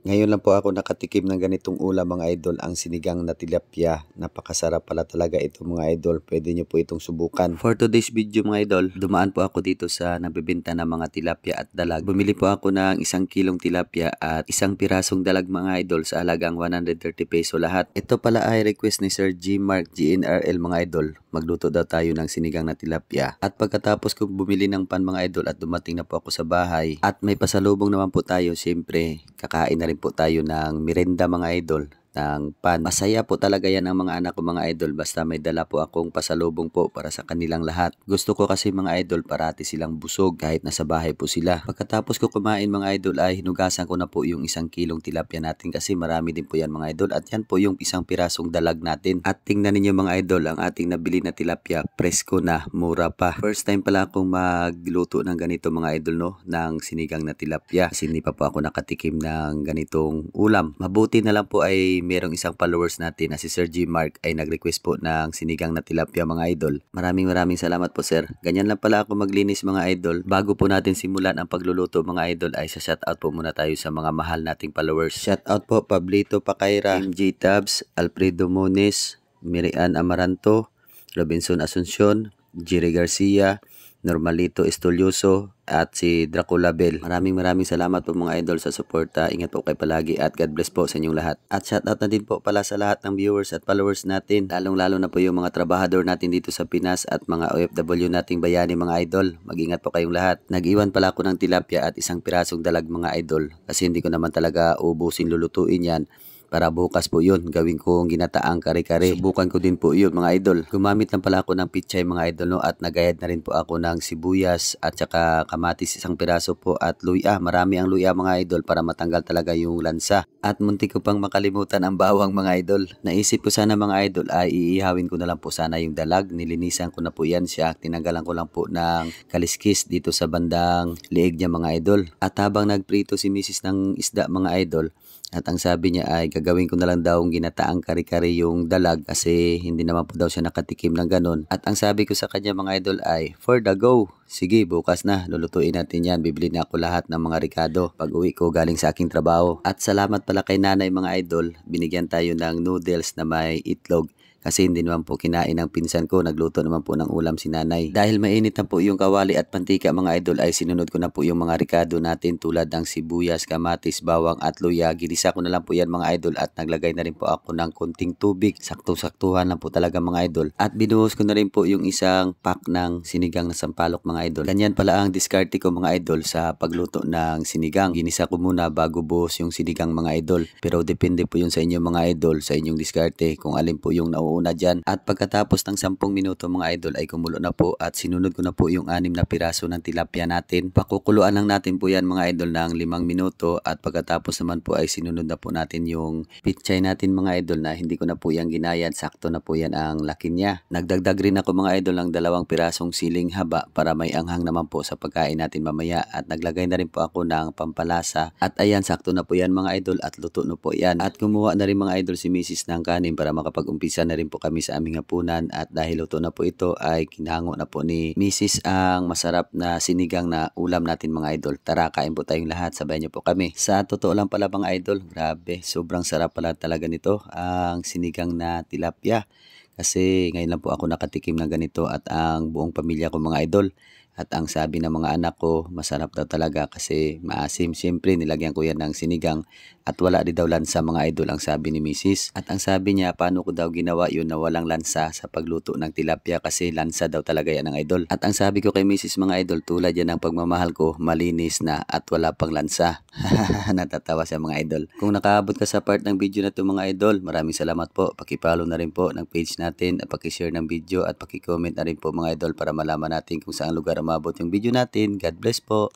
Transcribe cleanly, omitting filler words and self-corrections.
Ngayon lang po ako nakatikim ng ganitong ulam mga idol, ang sinigang na tilapia. Napakasarap pala talaga ito mga idol. Pwede nyo po itong subukan. For today's video mga idol, dumaan po ako dito sa nagbebenta ng mga tilapia at dalag. Bumili po ako ng 1 kilong tilapia at 1 pirasong dalag mga idol sa halagang 130 peso lahat. Ito pala ay request ni Sir G. Mark GNRL mga idol. Magluto daw tayo ng sinigang na tilapia. At pagkatapos ko bumili ng pan mga idol at dumating na po ako sa bahay at may pasalubong naman po tayo, siyempre kakain na rin po tayo ng merenda mga idol, ng pan. Masaya po talaga yan ang mga anak ko mga idol basta may dala po akong pasalubong po para sa kanilang lahat. Gusto ko kasi mga idol parati silang busog kahit nasa bahay po sila. Pagkatapos ko kumain mga idol ay hinugasan ko na po yung 1 kilong tilapia natin kasi marami din po yan mga idol at yan po yung 1 pirasong dalag natin. At tingnan ninyo mga idol ang ating nabili na tilapia, presko na, mura pa. First time pala akong magluto ng ganito mga idol no, ng sinigang na tilapia kasi hindi pa po ako nakatikim ng ganitong ulam. Mabuti na lang po ay merong isang followers natin na si Sir G. Mark ay nag-request po ng sinigang na tilapia mga idol. Maraming salamat po sir. Ganyan lang pala ako maglinis mga idol. Bago po natin simulan ang pagluluto mga idol ay sa shoutout po muna tayo sa mga mahal nating followers. Shoutout po Pablito Pacaira, MJ Tabs, Alfredo Moniz, Mirian Amaranto, Robinson Asuncion, Jerry Garcia, Normalito Estolioso at si Dracula Bell. Maraming salamat po mga idol sa suporta. Ingat po kayo palagi at God bless po sa inyong lahat. At shoutout na din po pala sa lahat ng viewers at followers natin. Lalong-lalo na po yung mga trabahador natin dito sa Pinas at mga OFW nating bayani mga idol. Mag-ingat po kayong lahat. Nag-iwan pala ako ng tilapia at 1 pirasong dalag mga idol kasi hindi ko naman talaga ubusin lulutuin yan. Para bukas po yun, gawin kong ginataang kare-kare. Subukan ko din po yun mga idol. Gumamit lang pala ako ng pichay mga idol no, at nagayad na rin po ako ng sibuyas at saka kamatis 1 piraso po at luya. Marami ang luya mga idol para matanggal talaga yung lansa. At muntik ko pang makalimutan ang bawang mga idol. Naisip ko sana mga idol ay iihawin ko na lang po sana yung dalag. Nilinisan ko na po yan siya. Tinanggalan ko lang po ng kaliskis dito sa bandang liig niya mga idol. At habang nagprito si Mrs. ng isda mga idol, at ang sabi niya ay gagawin ko na lang daw ginataang kare-kare yung dalag kasi hindi naman po daw siya nakatikim ng ganon. At ang sabi ko sa kanya mga idol ay for the go. Sige, bukas na, lulutuin natin yan. Bibili na ako lahat ng mga ricado pag uwi ko galing sa aking trabaho. At salamat pala kay nanay mga idol, binigyan tayo ng noodles na may itlog. Kasi hindi naman po kinain ng pinsan ko, nagluto naman po ng ulam si nanay. Dahil mainit na po yung kawali at mantika mga idol ay sinunod ko na po yung mga ricado natin tulad ng sibuyas, kamatis, bawang at luya. Ginisa ko na lang po yan mga idol at naglagay na rin po ako ng konting tubig. Sakto-saktuhan lang po talaga mga idol. At binuhos ko na rin po yung isang pack ng sinigang na sampalok mga idol. Ganyan pala ang diskarte ko mga idol sa pagluto ng sinigang. Ginisa ko muna bago buhos yung sinigang mga idol. Pero depende po yun sa inyo mga idol, sa inyong diskarte kung alin po yung una dyan. At pagkatapos ng 10 minuto mga idol ay kumulo na po at sinunod ko na po yung 6 na piraso ng tilapia natin. Pakukuluan lang natin po yan mga idol ng 5 minuto at pagkatapos naman po ay sinunod na po natin yung pichay natin mga idol na hindi ko na po yan ginayan. Sakto na po yan ang laki niya. Nagdagdag rin ako mga idol ng 2 pirasong siling haba para may anghang naman po sa pagkain natin mamaya at naglagay na rin po ako ng pampalasa at ayan sakto na po yan mga idol at luto na po yan. At kumuha na rin mga idol si Mrs. ng kanin para makapag-umpisa na rin po kami sa aming hapunan at dahil luto na po ito ay kinango na po ni Mrs. ang masarap na sinigang na ulam natin mga idol. Tara kain po tayong lahat, sabay niyo po kami. Sa totoo lang pala mga idol, grabe sobrang sarap pala talaga nito ang sinigang na tilapia kasi ngayon lang po ako nakatikim na ganito at ang buong pamilya ko mga idol. At ang sabi ng mga anak ko, masarap daw talaga kasi maasim. Siyempre, nilagyan ko yan ng sinigang at wala din daw lansa mga idol ang sabi ni Mrs. At ang sabi niya, paano ko daw ginawa yun na walang lansa sa pagluto ng tilapia kasi lansa daw talaga yan ng idol. At ang sabi ko kay Mrs. mga idol, tulad yan ng pagmamahal ko, malinis na at wala pang lansa. Natatawa siya mga idol. Kung nakaabot ka sa part ng video na to mga idol, maraming salamat po. Pakipollow na rin po ng page natin at pakishare ng video at pakicomment na rin po mga idol para malaman natin kung saan lugar umabot yung video natin. God bless po.